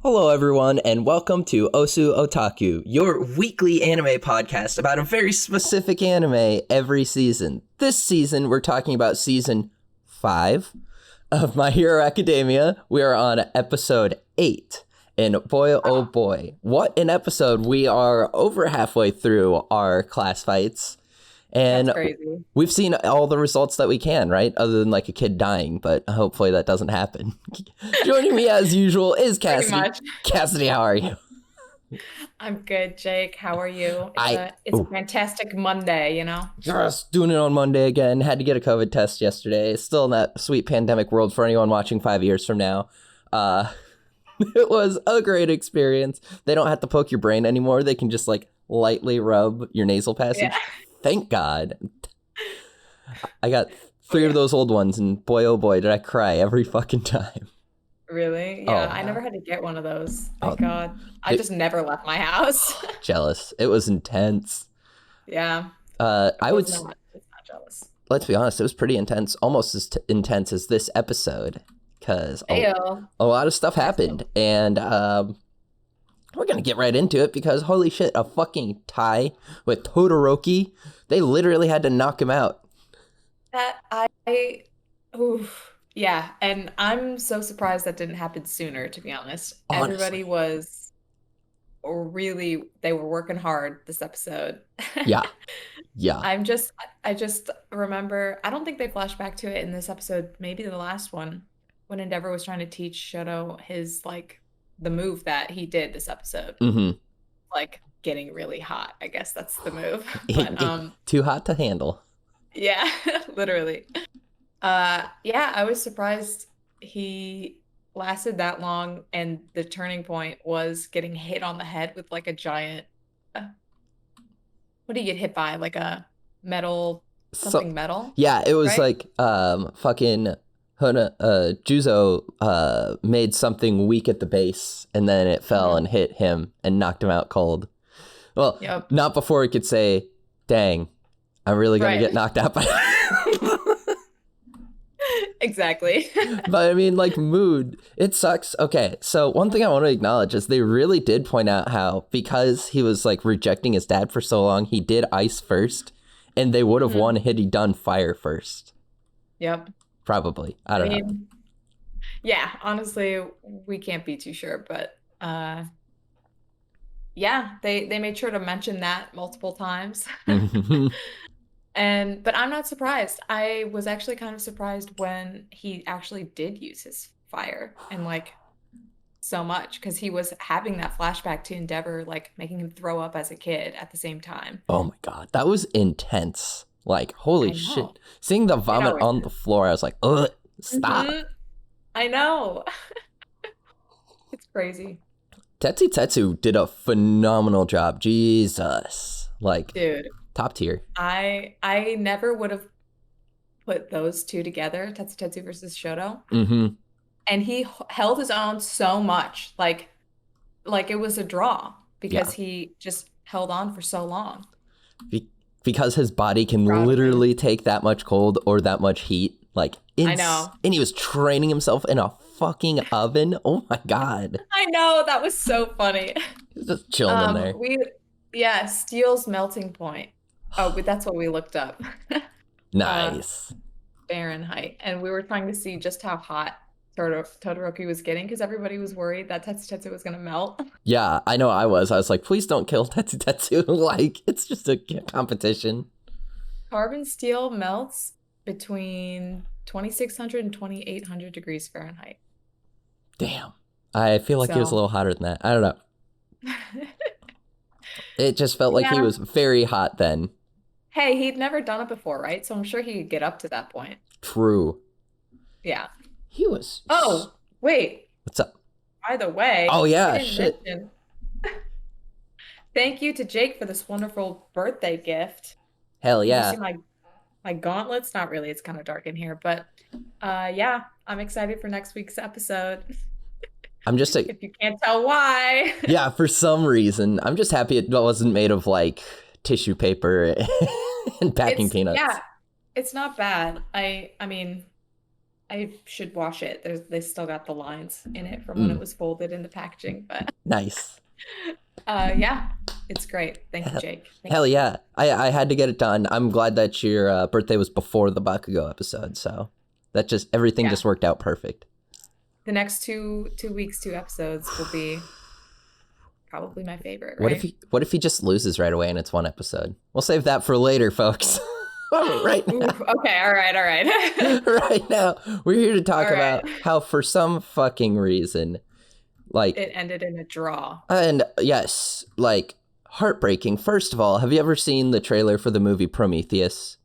Hello, everyone, and welcome to Ossu Otaku, your weekly anime podcast about a very specific anime every season. This season, we're talking about season 5 of My Hero Academia. We are on episode 8, and boy, oh boy, what an episode. We are over halfway through our class fights, and we've seen all the results that we can, right? Other than like a kid dying, but hopefully that doesn't happen. Joining me as usual is Cassidy. Cassidy, how are you? I'm good, Jake. How are you? It's a fantastic Monday, you know? Just doing it on Monday again. Had to get a COVID test yesterday. Still in that sweet pandemic world for anyone watching 5 years from now. It was a great experience. They don't have to poke your brain anymore. They can just like lightly rub your nasal passage. Yeah. Thank God. I got 3 of those old ones, and boy, oh boy, did I cry every fucking time. Really? Yeah, I never had to get one of those. Thank God. I just never left my house. Jealous. It was intense. Yeah. It's not jealous. Let's be honest, it was pretty intense, almost as intense as this episode, because a lot of stuff happened, and we're going to get right into it because, holy shit, a fucking tie with Todoroki. They literally had to knock him out. Yeah, and I'm so surprised that didn't happen sooner, to be honest. Honestly. Everybody was they were working hard this episode. Yeah. I just remember, I don't think they flashed back to it in this episode, maybe the last one, when Endeavor was trying to teach Shoto his, like, the move that he did this episode. Mm-hmm. Like, getting really hot. I guess that's the move. But, too hot to handle. Yeah, literally. Yeah, I was surprised he lasted that long, and the turning point was getting hit on the head with like a giant what do you get hit by? Like a metal metal? Yeah, it was right? like fucking Juzo made something weak at the base, and then it fell and hit him and knocked him out cold. Well, not before he could say, dang, I'm really gonna get knocked out by Exactly. But I mean, like, mood, it sucks. Okay, so one thing I want to acknowledge is they really did point out how, because he was like rejecting his dad for so long, he did ice first, and they would have won had he done fire first. Yep. Probably. I don't know. Yeah, honestly, we can't be too sure, but yeah, they made sure to mention that multiple times. But I'm not surprised. I was actually kind of surprised when he actually did use his fire, and like so much, because he was having that flashback to Endeavor, like making him throw up as a kid at the same time. Oh my God, that was intense. Like, holy shit. Seeing the vomit on the floor, I was like, ugh, stop. Mm-hmm. I know. It's crazy. Tetsu did a phenomenal job. Jesus. Like, dude. Top tier. I never would have put those two together, Tetsu versus Shoto. Mm-hmm. And he held his own so much, like it was a draw, because he just held on for so long. Because his body can literally take that much cold or that much heat. Like, I know. And he was training himself in a fucking oven. Oh my God. I know, that was so funny. He's just chilling in there. Steel's melting point. Oh, but that's what we looked up. Nice. Fahrenheit. And we were trying to see just how hot Todoroki was getting, because everybody was worried that Tetsu was going to melt. Yeah, I know I was. I was like, please don't kill Tetsu. Like, it's just a competition. Carbon steel melts between 2,600 and 2,800 degrees Fahrenheit. Damn. I feel like he was a little hotter than that. I don't know. It just felt like he was very hot then. Hey, he'd never done it before, right? So I'm sure he could get up to that point. True. Yeah. He was... Oh, wait. What's up? By the way... Oh, yeah, shit. Thank you to Jake for this wonderful birthday gift. Hell yeah. You see my gauntlets? Not really. It's kind of dark in here. But yeah, I'm excited for next week's episode. I'm just if you can't tell why. Yeah, for some reason. I'm just happy it wasn't made of like tissue paper and packing peanuts. Yeah, it's not bad. I mean, I should wash it. They still got the lines in it from when it Mm, was folded in the packaging, but nice. yeah, it's great. Thank you, Hell, Jake. Thank hell you. yeah. I had to get it done. I'm glad that your birthday was before the Bakugo episode, so that just everything Yeah. just worked out perfect. The next two weeks, 2 episodes will be probably my favorite, What if right? he just loses right away and it's one episode? We'll save that for later, folks. Right Ooh, now, okay, all right, all right. right now, we're here to talk All right. about how for some fucking reason, like, It ended in a draw. and yes, like heartbreaking. First of all, have you ever seen the trailer for the movie Prometheus?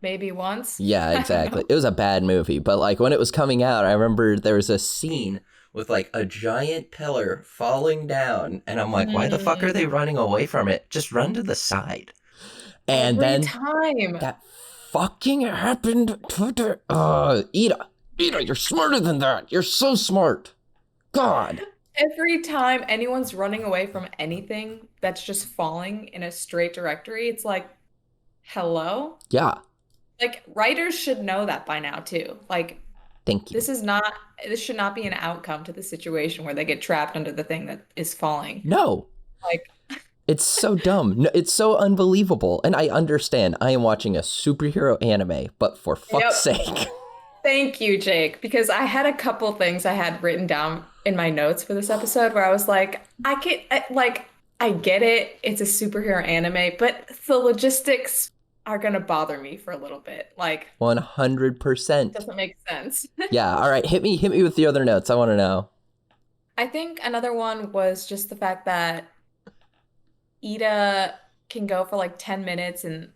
Maybe once. Yeah, I don't exactly. know. It was a bad movie, but like when it was coming out, I remember there was a scene with like a giant pillar falling down, and I'm like, why the fuck are they Mm, running away from it? Just run to the side. And every then time. that fucking happened to the Ida, you're smarter than that. You're so smart. God. Every time anyone's running away from anything that's just falling in a straight directory, it's like, hello? Yeah. Like, writers should know that by now, too. Like, Thank you. this is not, this should not be an outcome to the situation where they get trapped under the thing that is falling. No. Like, It's so dumb. No, it's so unbelievable. And I understand I am watching a superhero anime, but for fuck's yep. sake. Thank you, Jake, because I had a couple things I had written down in my notes for this episode where I was like, I get it. It's a superhero anime, but the logistics are gonna bother me for a little bit. Like, 100%. doesn't make sense. Yeah. All right. Hit me with the other notes. I want to know. I think another one was just the fact that Ida can go for like 10 minutes and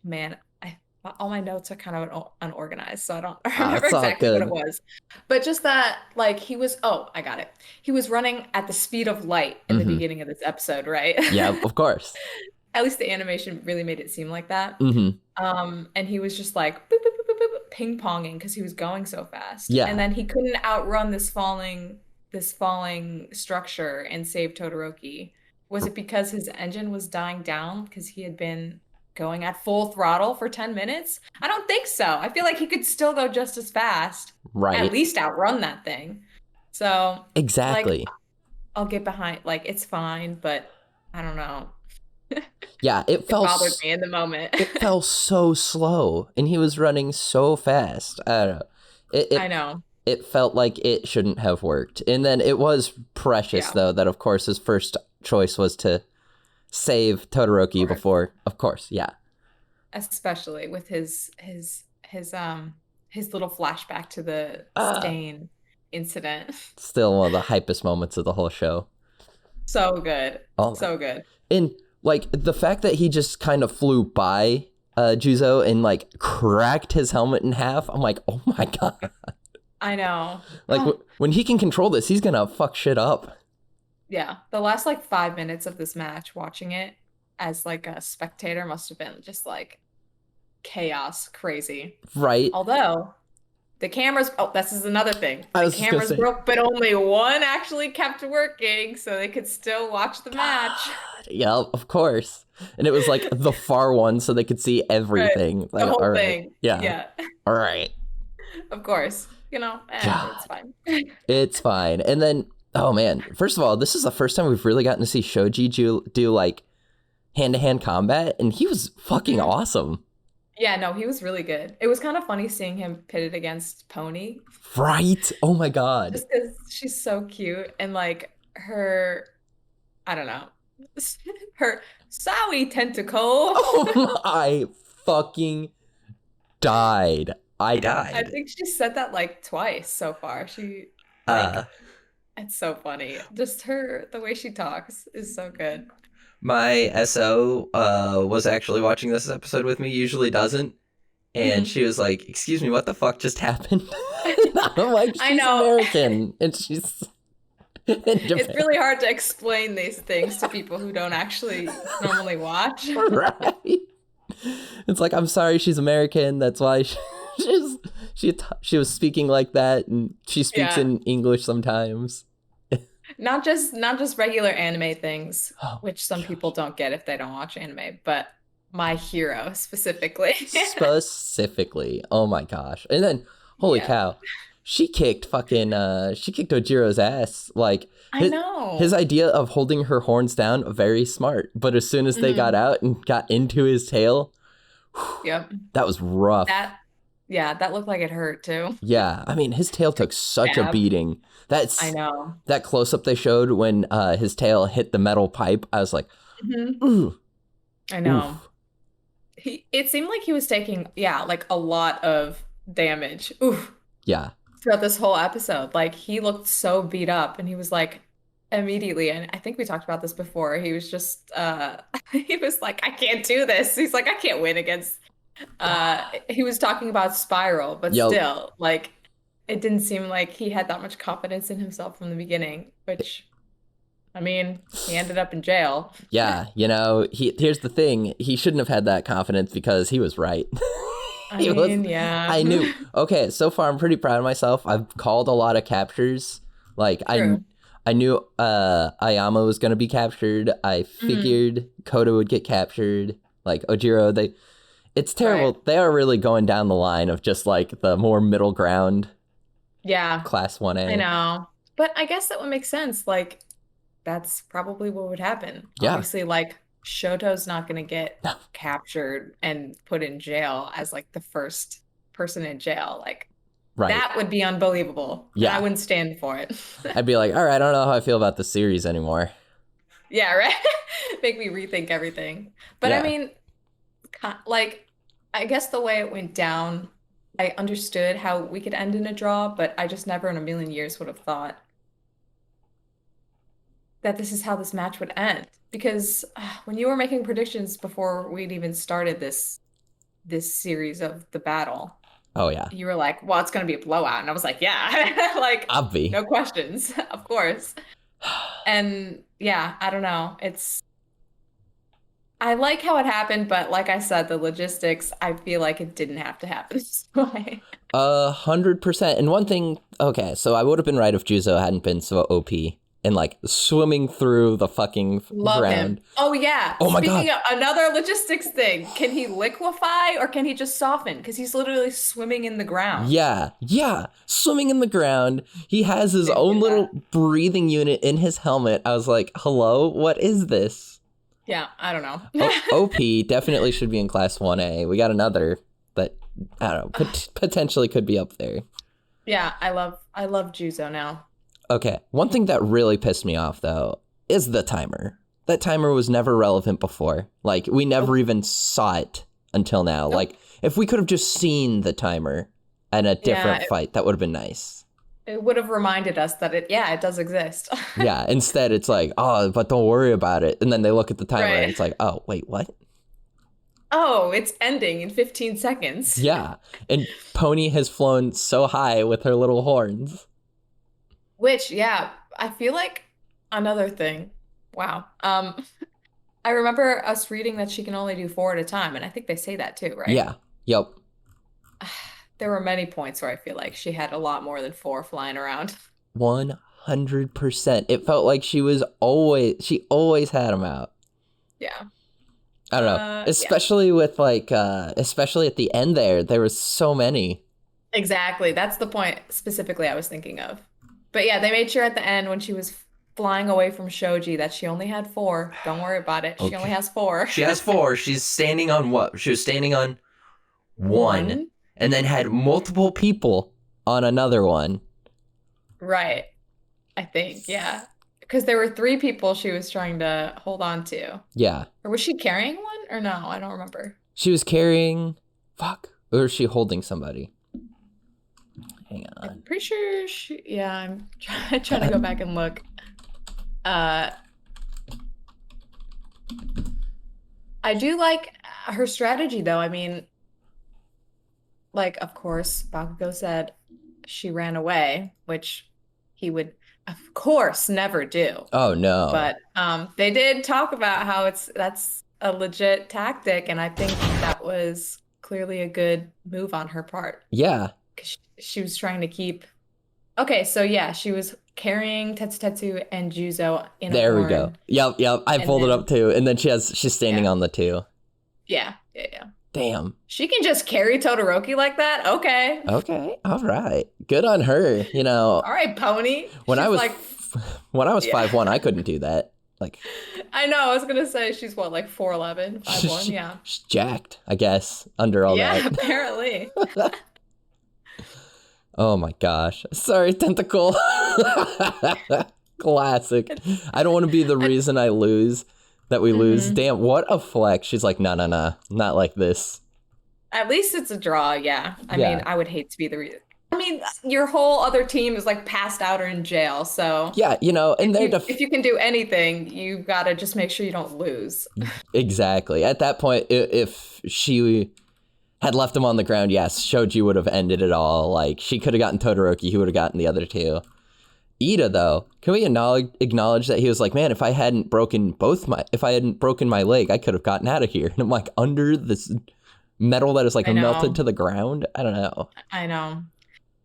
man, all my notes are kind of unorganized, so I don't remember It's all exactly what it good. was. But just that, like, oh, I got it. He was running at the speed of light in the Mm-hmm. beginning of this episode, right? Yeah, of course. At least the animation really made it seem like that. Mm-hmm. And he was just like boop, boop, boop, boop, boop, ping-ponging because he was going so fast. And Yeah. then he couldn't outrun this falling structure and save Todoroki. Was it because his engine was dying down because he had been going at full throttle for 10 minutes? I don't think so. I feel like he could still go just as fast, at Right. least outrun that thing. So, like, Exactly. I'll get behind, like, it's fine, but I don't know. Yeah, It bothered me in the moment. it felt so slow and he was running so fast. I don't know. It I it know. it felt like it shouldn't have worked. And then it was precious Yeah, though that of course his first choice was to save of Todoroki course. before, of course. Yeah. Especially with his little flashback to the Uh stain incident. Still one of the hypest moments of the whole show. So good. Oh my. So good. And like the fact that he just kind of flew by Juzo and like cracked his helmet in half. I'm like, "Oh my god." I know. Like Oh, when he can control this, he's going to fuck shit up. yeah. The last like 5 minutes of this match, watching it as like a spectator must have been just like chaos, crazy. Right? Although the cameras, oh, this is another thing. I The was just going to cameras say, broke, but only one actually kept working, so they could still watch the match. God, yeah, of course. And it was like the far one so they could see Right. everything. The Like, whole all right. thing. Yeah. Yeah, All right. of course. It's God, fine. it's fine. And then, oh man, first of all, this is the first time we've really gotten to see Shoji do like hand-to-hand combat, and he was fucking Mhm. awesome. Yeah, no, he was really good. It was kind of funny seeing him pitted against Pony, Right? Oh my god. just because she's so cute and like her, I don't know, her Sawi tentacle. Oh, I fucking died. I I died. think she said that like twice so far. She Uh, like it's so funny. Just the way she talks is so good. my SO was actually watching this episode with me, usually doesn't. And Mhm. she was like, "Excuse me, what the fuck just happened?" I'm like, I "She's know. American and she's in It's Japan." really hard to explain these things to people who don't actually normally watch. Right? It's like, I'm sorry, she's American. That's why she's she was speaking like that, and she speaks Yeah. in English sometimes. Not just regular anime things, Oh, which some people don't get if they don't watch anime, but my hero specifically. Specifically. Oh my gosh. And then, holy Yeah. cow, she kicked Ojiro's ass. Like, I know. his idea of holding her horns down, very smart. But as soon as they got out and got into his tail, Yep. that was rough. That looked like it hurt too. Yeah, I mean, his tail took such a beating. I know. That close-up they showed when his tail hit the metal pipe, I was like, ooh. I know. It seemed like he was taking, like a lot of damage. Oof. Yeah. Throughout this whole episode. Like, he looked so beat up, and he was like, immediately, and I think we talked about this before, he was just, he was like, I can't do this. He's like, I can't win against, he was talking about Spiral, but still, like, it didn't seem like he had that much confidence in himself from the beginning, which, I mean, he ended up in jail. Yeah, here's the thing. He shouldn't have had that confidence because he was right. I knew. Okay, so far I'm pretty proud of myself. I've called a lot of captures. Like, I knew Ayama was going to be captured. I figured Koda would get captured. Like, Ojiro, it's terrible. Right. They are really going down the line of just, like, the more middle ground. Yeah. Class 1A. I know. But I guess that would make sense. Like, that's probably what would happen. Yeah. Obviously, like, Shoto's not going to get captured and put in jail as, like, the first person in jail. Like, that would be unbelievable. Yeah. I wouldn't stand for it. I'd be like, all right, I don't know how I feel about the series anymore. Yeah, right? Make me rethink everything. But I mean, like, I guess the way it went down, I understood how we could end in a draw, but I just never in a million years would have thought that this is how this match would end. Because when you were making predictions before we'd even started this series of the battle, oh yeah, you were like, well, it's going to be a blowout. And I was like, yeah, like, obvi. No questions, of course. And yeah, I don't know. I like how it happened, but like I said, the logistics, I feel like it didn't have to happen this way. 100%. And one thing, okay, so I would have been right if Juzo hadn't been so OP and like swimming through the fucking ground. Him. Oh yeah. Oh my Speaking God. of another logistics thing, can he liquefy or can he just soften? Because he's literally swimming in the ground. Yeah, swimming in the ground. He has his own little breathing unit in his helmet. I was like, hello, what is this? Yeah, I don't know. OP definitely should be in Class 1A. We got another that, I don't know, potentially could be up there. Yeah, I love Juzo now. Okay, one thing that really pissed me off, though, is the timer. That timer was never relevant before. Like, we never even saw it until now. Like, if we could have just seen the timer in a different fight, that would have been nice. It would have reminded us that it does exist. Yeah, instead it's like, oh, but don't worry about it. And then they look at the timer and it's like, oh, wait, what? Oh, it's ending in 15 seconds. Yeah, and Pony has flown so high with her little horns. Which, yeah, I feel like another thing. Wow. I remember us reading that she can only do 4 at a time, and I think they say that too, right? Yeah. Yep. There were many points where I feel like she had a lot more than 4 flying around. 100%. It felt like she always had them out. Yeah. I don't know. Especially with like, especially at the end there was so many. Exactly. That's the point specifically I was thinking of. But yeah, they made sure at the end when she was flying away from Shoji that she only had 4. Don't worry about it. She only has 4. She has 4. She's standing on what? She was standing on 1. And then had multiple people on another one. Right. I think, yeah. Because there were 3 people she was trying to hold on to. Yeah. Or was she carrying one? Or no, I don't remember. She was carrying... Fuck. Or is she holding somebody? Hang on. I'm pretty sure she... Yeah, I'm trying to go back and look. I do like her strategy, though. I mean... Like, of course, Bakugo said she ran away, which he would, of course, never do. Oh, no. But they did talk about how that's a legit tactic, and I think that was clearly a good move on her part. Yeah. She was trying to keep... Okay, so yeah, she was carrying Tetsu and Juzo in a horn. There we go. Yep. I pulled it up, too. And then she's standing on the 2. Yeah, yeah, yeah. Damn. She can just carry Todoroki like that? Okay. Okay. All right. Good on her. You know, All right, pony. when I She's was like, when I was yeah. 5'1", I couldn't do that. Like, I know, I was gonna say she's what, like 4'11", 5'1", yeah. she's jacked, I guess, under all Yeah, that. apparently. Oh my gosh. Sorry, Tentacle. Classic. I don't want to be the reason I lose, that we lose. Damn, what a flex. She's like, no, not like this. At least it's a draw, yeah. I Yeah. mean, I would hate to be the reason. I mean, your whole other team is like passed out or in jail, so Yeah, you know, and if you can do anything, you gotta just make sure you don't lose. exactly. At that point, if she had left him on the ground, yes, Shoji would have ended it all. Like, she could have gotten Todoroki, he would have gotten the other two. Ida, though, can we acknowledge that he was like, man, if I hadn't broken my leg, I could have gotten out of here. And I'm like, under this metal that is like melted to the ground? I don't know. I know.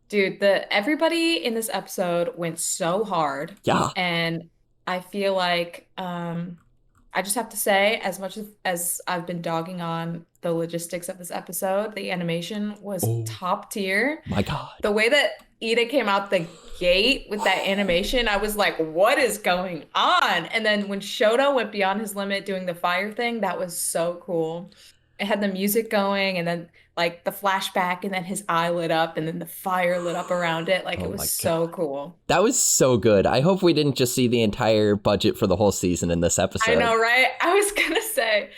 Dude, everybody in this episode went so hard. Yeah. And I feel like I just have to say, as much as I've been dogging on the logistics of this episode, the animation was top tier. My God. The way that Ida came out the gate with that animation, I was like, what is going on? And then when Shoto went beyond his limit doing the fire thing, that was so cool. It had the music going and then like the flashback and then his eye lit up and then the fire lit up around it. Like, it was so cool. That was so good. I hope we didn't just see the entire budget for the whole season in this episode. I know, right? I was gonna say,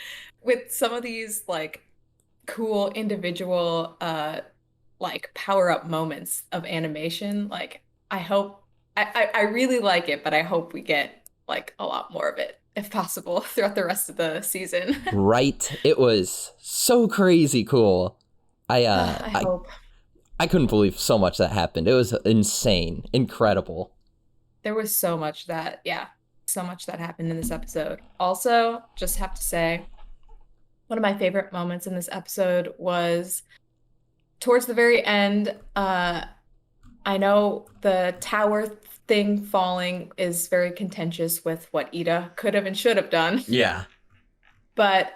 with some of these like cool individual like power-up moments of animation, like I really like it, but I hope we get like a lot more of it, if possible, throughout the rest of the season. Right. It was so crazy cool. I hope. I couldn't believe so much that happened. It was insane. Incredible. There was so much that happened in this episode. Also, just have to say, one of my favorite moments in this episode was towards the very end. I know the tower thing falling is very contentious with what Ida could have and should have done. Yeah. But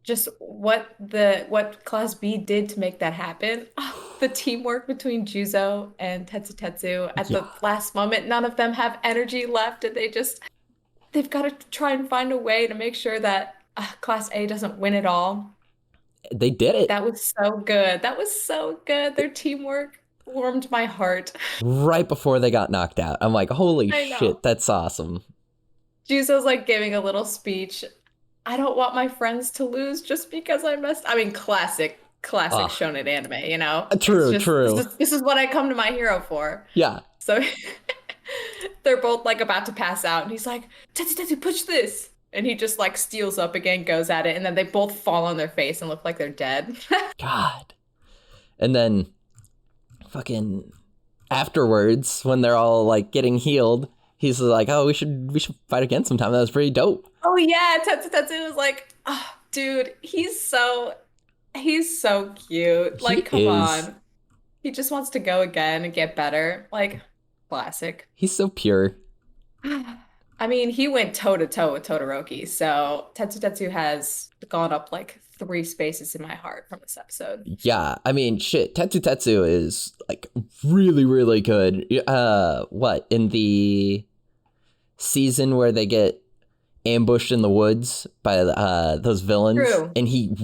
just what Class B did to make that happen. The teamwork between Juzo and Tetsu at the last moment, none of them have energy left, and they've got to try and find a way to make sure that Class A doesn't win it all. They did it. That was so good. Their teamwork warmed my heart. Right before they got knocked out. I'm like, holy shit, that's awesome. Juzo's like giving a little speech. I don't want my friends to lose just because I messed. I mean, classic shonen anime, you know? True. This is what I come to my hero for. Yeah. So they're both like about to pass out, and he's like, Tetsu, push this. And he just like steals up again, goes at it, and then they both fall on their face and look like they're dead. God. And then fucking afterwards, when they're all like getting healed, he's like, oh, we should fight again sometime. That was pretty dope. Oh yeah, Tetsu was like, oh, dude, he's so cute. Like, come on. He just wants to go again and get better. Like, classic. He's so pure. I mean, he went toe-to-toe with Todoroki, so Tetsu has gone up like 3 spaces in my heart from this episode. Yeah, I mean, shit, Tetsu is like really, really good. What, in the season where they get ambushed in the woods by those villains? True. And he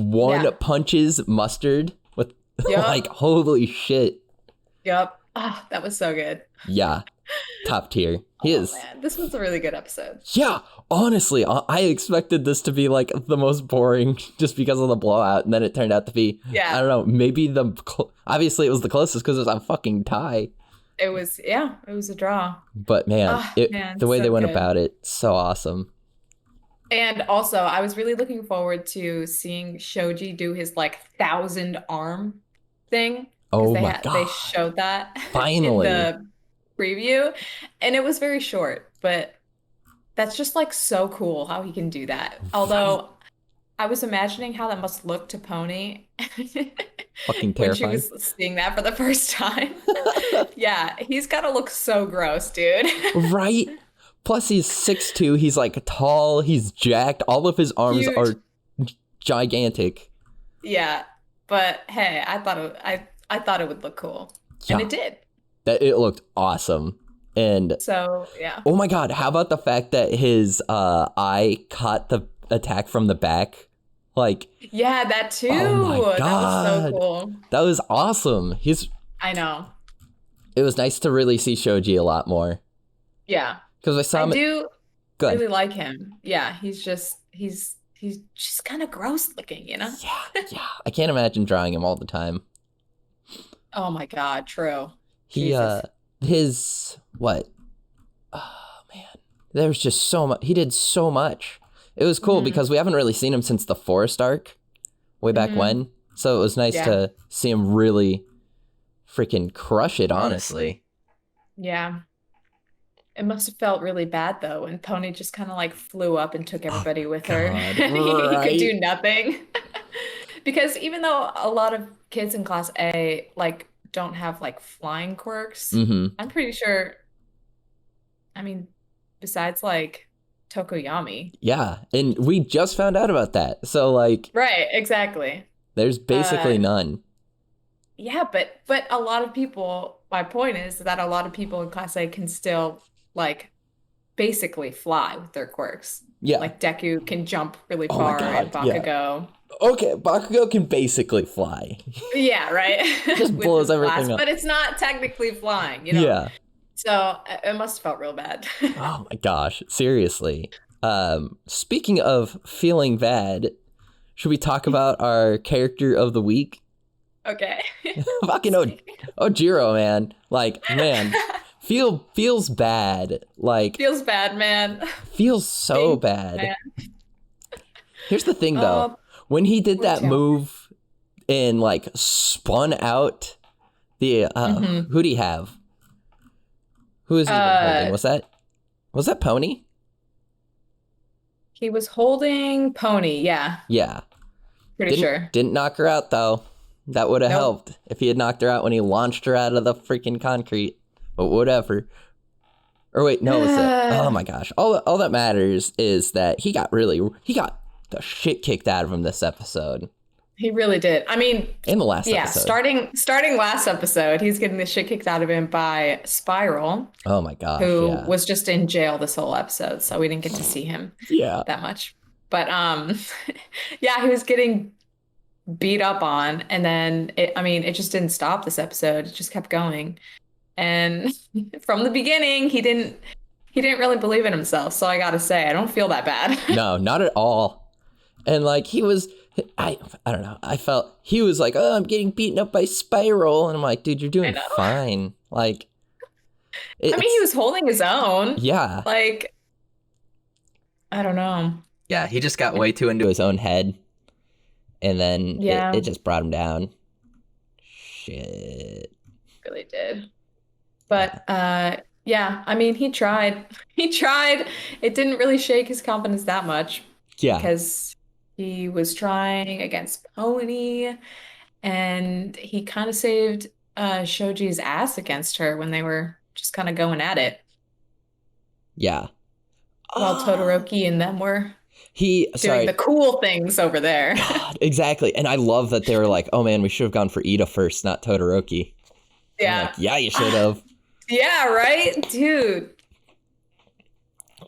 punches Mustard with like, holy shit. Yep. Oh, that was so good. Yeah. Top tier. He is. Man. This was a really good episode. Yeah, honestly, I expected this to be like the most boring just because of the blowout, and then it turned out to be, I don't know, maybe obviously it was the closest because it was a fucking tie. It was a draw. But man, the way they went about it, so awesome. And also, I was really looking forward to seeing Shoji do his like 1,000 arm thing. Oh my God. They showed that finally in the preview, and it was very short, but that's just like so cool how he can do that. Although I was imagining how that must look to Pony fucking terrifying when she was seeing that for the first time. Yeah, he's gotta look so gross, dude. Right? Plus, he's 6'2". He's like tall. He's jacked. All of his arms Huge. are gigantic. Yeah, but hey, I thought it would look cool, and it did. It looked awesome. And so yeah. Oh my god! How about the fact that his eye caught the attack from the back? Like, yeah, that too. Oh my god, that was so cool. That was awesome. I know. It was nice to really see Shoji a lot more. Yeah, because I saw him. I do really like him. Yeah, he's just kind of gross looking, you know. Yeah. I can't imagine drawing him all the time. Oh my god, true. He his what? Oh man, there was just so much. He did so much. It was cool because we haven't really seen him since the Forest arc, way back when. So it was nice to see him really freaking crush it, honestly. Yeah. It must have felt really bad though when Pony just kind of like flew up and took everybody with her. Right? He could do nothing. Because even though a lot of kids in class A like don't have like flying quirks, I'm pretty sure, I mean, besides like Tokoyami. Yeah, and we just found out about that. So like, right, exactly. There's basically none. Yeah, but a lot of people, my point is that a lot of people in class A can still like basically fly with their quirks. Yeah. Like Deku can jump really far and Bakugo. Yeah. Okay, Bakugo can basically fly. Yeah, right? Just blows everything up. But it's not technically flying, you know? Yeah. So it must have felt real bad. Oh my gosh, seriously. Speaking of feeling bad, should we talk about our character of the week? Okay. Fucking Ojiro, man. Like, man, feels bad. Like, feels bad, man. Feels so bad. Man. Here's the thing, though. When he did that move and like spun out the who'd he have? Who is he holding? Was that Pony? He was holding Pony, yeah. Yeah. Pretty sure. Didn't knock her out though. That would have helped if he had knocked her out when he launched her out of the freaking concrete. But whatever. Or wait, no, it's oh my gosh. All that matters is that he got the shit kicked out of him this episode. He really did. I mean, in the last episode. starting last episode, he's getting the shit kicked out of him by Spiral. Oh my gosh. Who was just in jail this whole episode, so we didn't get to see him that much. But yeah, he was getting beat up on, and then it just didn't stop this episode. It just kept going. And from the beginning, he didn't really believe in himself. So I gotta say, I don't feel that bad. No, not at all. And like he was, I don't know. I felt he was like, oh, I'm getting beaten up by Spiral, and I'm like, dude, you're doing fine. Like, he was holding his own. Yeah. Like, I don't know. Yeah, he just got way too into his own head, and then it just brought him down. Shit. Really did. But yeah, I mean, he tried. It didn't really shake his confidence that much. Yeah. Because he was trying against Pony, and he kind of saved Shoji's ass against her when they were just kind of going at it. Yeah. While Todoroki and them were doing the cool things over there. God, exactly. And I love that they were like, oh man, we should have gone for Ida first, not Todoroki. Yeah. Like, yeah, you should have. Yeah, right? Dude.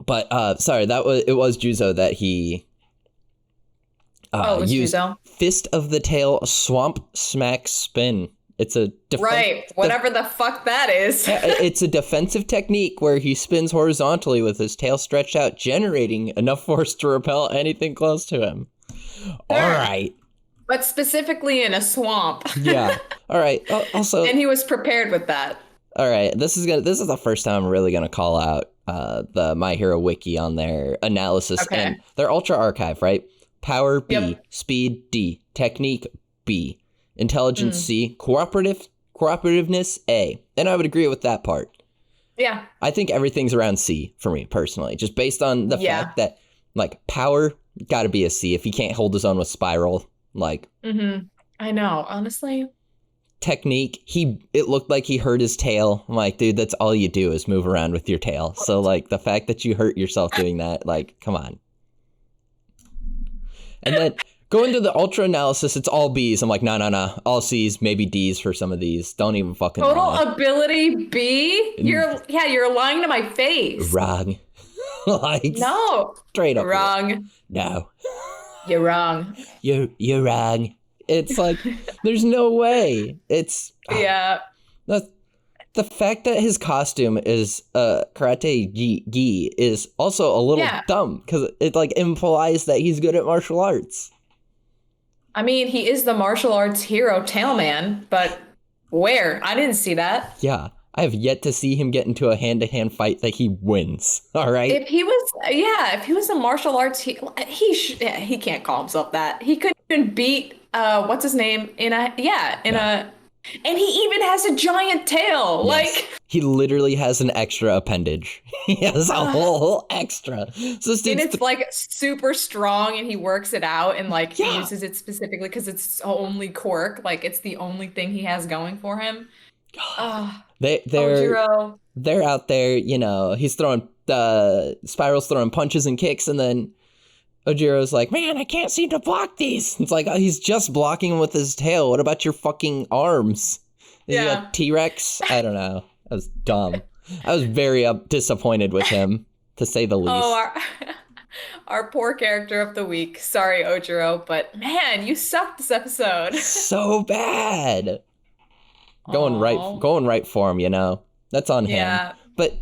But it was Juzo that he used Juzo. Fist of the Tail Swamp Smack Spin. It's a whatever the fuck that is. It's a defensive technique where he spins horizontally with his tail stretched out, generating enough force to repel anything close to him. All right. But specifically in a swamp. Yeah. All right. Also, and he was prepared with that. All right. This is the first time I'm really gonna call out the My Hero Wiki on their analysis and their Ultra Archive. Right. Power B, Speed D, Technique B, Intelligence C, Cooperativeness A. And I would agree with that part. Yeah. I think everything's around C for me personally, just based on the fact that like power got to be a C if he can't hold his own with Spiral. Like, I know, honestly. technique, it looked like he hurt his tail. I'm like, dude, that's all you do is move around with your tail. So like the fact that you hurt yourself doing that, like, come on. And then go into the ultra analysis, it's all B's. I'm like, no, all C's, maybe D's for some of these. Don't even fucking total lie. ability B? You're lying to my face. Wrong. Like, no. Straight up wrong. No. You're wrong. You're wrong. It's like, there's no way. It's the fact that his costume is karate gi is also a little dumb because it like implies that he's good at martial arts. I mean, he is the martial arts hero Tailman, but where? I didn't see that. Yeah. I have yet to see him get into a hand-to-hand fight that he wins. All right. If he was a martial arts, he can't call himself that. He couldn't even beat what's his name and he even has a giant tail. Yes. Like he literally has an extra appendage. He has a whole extra. So and it's like super strong, and he works it out and like uses it specifically because it's his only quirk. Like it's the only thing he has going for him. They're out there, you know, he's throwing Spiral's throwing punches and kicks, and then Ojiro's like, man, I can't seem to block these. It's like, he's just blocking him with his tail. What about your fucking arms? Is he a T-Rex? I don't know. That was dumb. I was very disappointed with him, to say the least. Oh, our poor character of the week. Sorry, Ojiro, but man, you sucked this episode. So bad. Going right for him, you know? That's on him. But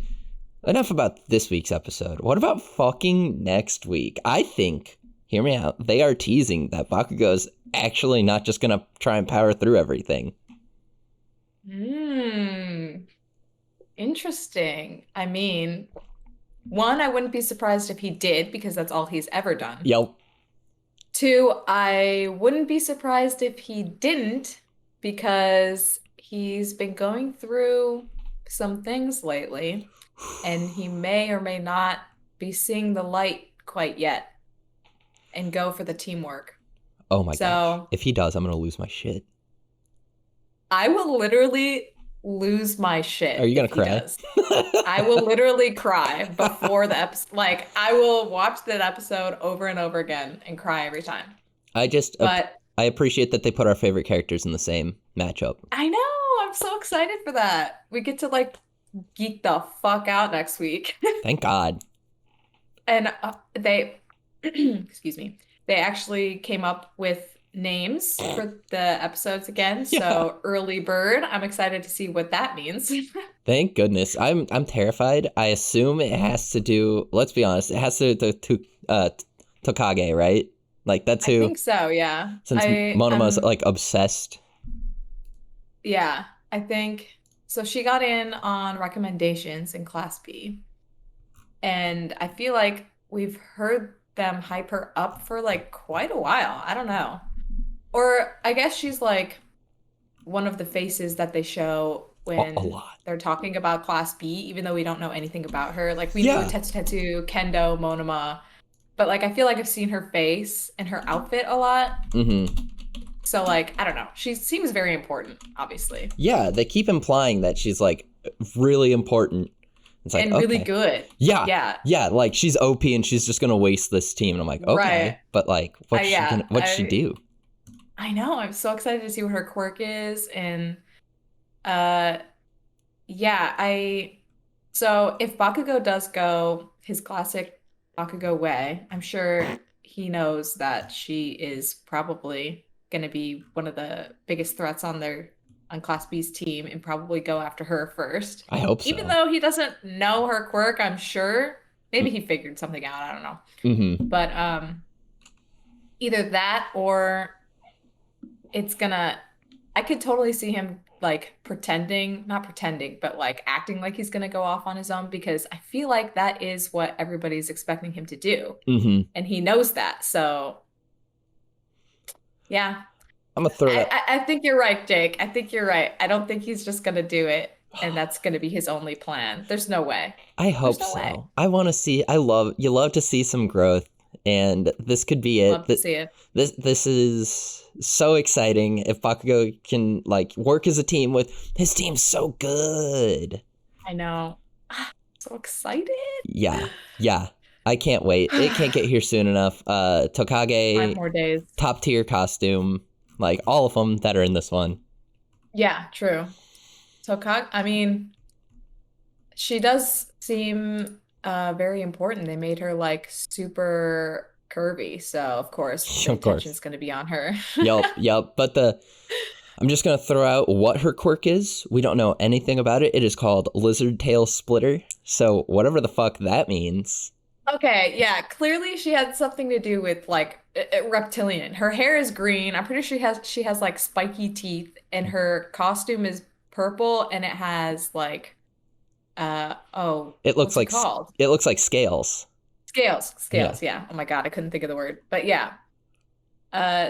enough about this week's episode. What about fucking next week? I think, hear me out, they are teasing that Bakugo's actually not just going to try and power through everything. Interesting. I mean, one, I wouldn't be surprised if he did, because that's all he's ever done. Yep. Two, I wouldn't be surprised if he didn't, because he's been going through some things lately, and he may or may not be seeing the light quite yet and go for the teamwork. Oh my gosh. If he does, I'm going to lose my shit. I will literally lose my shit. Are you going to cry? I will literally cry before the episode. Like, I will watch that episode over and over again and cry every time. I appreciate that they put our favorite characters in the same matchup. I know. I'm so excited for that. We get to like geek the fuck out next week. Thank God. And they, excuse me, they actually came up with names for the episodes again. So early bird, I'm excited to see what that means. Thank goodness. I'm terrified. I assume it has to do, let's be honest, it has to do Tokage, right? Like that's who. I think so, yeah. Since Monoma's like obsessed. Yeah, I think so. She got in on recommendations in Class B, and I feel like we've heard them hype her up for like quite a while. I don't know. Or I guess she's like one of the faces that they show when they're talking about Class B, even though we don't know anything about her. Like we knew Tetsu, Kendo, Monoma, but like I feel like I've seen her face and her outfit a lot. Mm-hmm. So like, I don't know. She seems very important, obviously. Yeah, they keep implying that she's like really important. It's like, and really good. Yeah. Like she's OP and she's just gonna waste this team. And I'm like, okay, right. But like, what's she do? I know. I'm so excited to see what her quirk is, and so if Bakugo does go his classic Bakugo way, I'm sure he knows that she is probably going to be one of the biggest threats on Class B's team and probably go after her first. I hope so. Even though he doesn't know her quirk, I'm sure. Maybe he figured something out. I don't know. Mm-hmm. But either that or I could totally see him like not pretending, but like acting like he's going to go off on his own, because I feel like that is what everybody's expecting him to do. Mm-hmm. And he knows that. So yeah. I'm gonna throw that. I think you're right, Jake. I think you're right. I don't think he's just gonna do it, and that's gonna be his only plan. There's no way. I hope so. I want to see. You love to see some growth and this could be it. Love to see it. This is so exciting if Bakugo can like work as a team with his team's so good. I know. So excited. Yeah. I can't wait. It can't get here soon enough. Tokage, 5 more days. top tier costume, like all of them that are in this one. Yeah, true. Tokage, I mean, she does seem very important. They made her like super curvy, so of course the attention's going to be on her. Yep. But I'm just going to throw out what her quirk is. We don't know anything about it. It is called Lizard Tail Splitter. So whatever the fuck that means. Okay, yeah, clearly she had something to do with like reptilian. Her hair is green. I'm pretty sure she has like spiky teeth, and her costume is purple, and it has like it looks what's like called? It looks like scales. Scales, yeah. Oh my God, I couldn't think of the word. But yeah.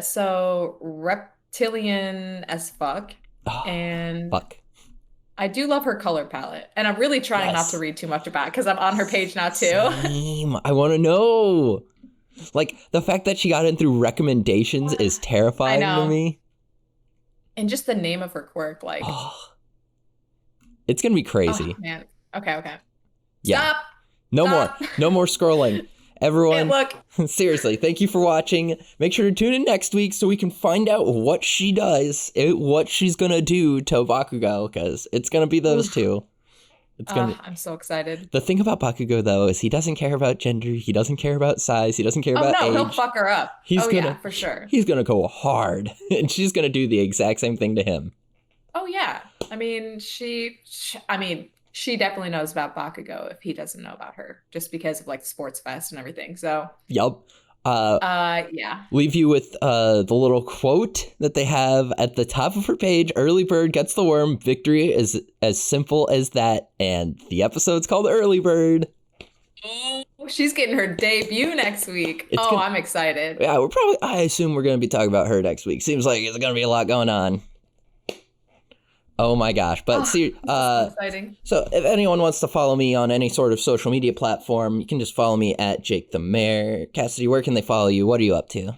So reptilian as fuck. And fuck. I do love her color palette. And I'm really trying not to read too much about it because I'm on her page now too. Same. I want to know. Like, the fact that she got in through recommendations is terrifying to me. And just the name of her quirk, like. It's going to be crazy. Oh, man. Okay. Yeah. Stop. No more scrolling. Everyone, look. Seriously, thank you for watching. Make sure to tune in next week so we can find out what she does, what she's going to do to Bakugo, because it's going to be those two. I'm so excited. The thing about Bakugo, though, is he doesn't care about gender. He doesn't care about size. He doesn't care about age. He'll fuck her up. Yeah, for sure. He's going to go hard, and she's going to do the exact same thing to him. Oh, yeah. I mean, she definitely knows about Bakugo if he doesn't know about her, just because of like Sports Fest and everything. So. Yup. Yeah. Leave you with the little quote that they have at the top of her page. Early bird gets the worm. Victory is as simple as that. And the episode's called Early Bird. Oh, she's getting her debut next week. I'm excited. Yeah, I assume we're going to be talking about her next week. Seems like there's going to be a lot going on. Oh my gosh. But see, exciting. So if anyone wants to follow me on any sort of social media platform, you can just follow me at Jake the Mayor. Cassidy, where can they follow you? What are you up to?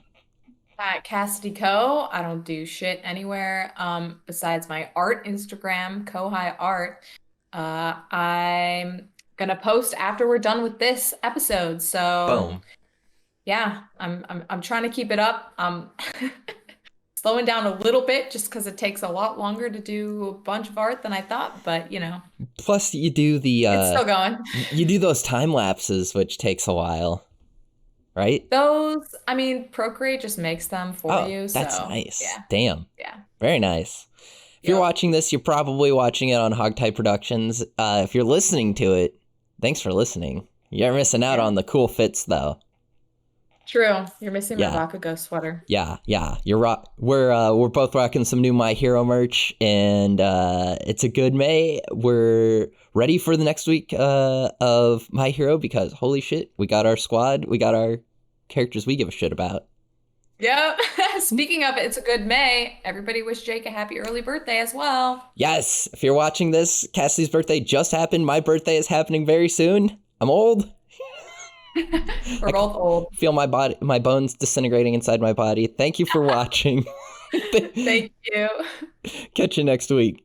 At Cassidy Co. I don't do shit anywhere besides my art Instagram, Kohai Art. I'm gonna post after we're done with this episode. So boom. Yeah, I'm trying to keep it up. Slowing down a little bit just because it takes a lot longer to do a bunch of art than I thought, but you know. Plus, you do it's still going. You do those time lapses, which takes a while, right? Procreate just makes them for you. That's nice. Yeah. Damn. Yeah. Very nice. If you're watching this, you're probably watching it on Hogtie Productions. If you're listening to it, thanks for listening. You're missing out on the cool fits, though. True. You're missing my Bakugo sweater. Yeah. We're both rocking some new My Hero merch, and it's a good May. We're ready for the next week of My Hero because holy shit, we got our squad, we got our characters we give a shit about. Yep. Speaking of it's a good May, everybody wish Jake a happy early birthday as well. Yes. If you're watching this, Cassidy's birthday just happened. My birthday is happening very soon. I'm old. We're both old. Feel my bones disintegrating inside my body. Thank you for watching. Thank you. Catch you next week.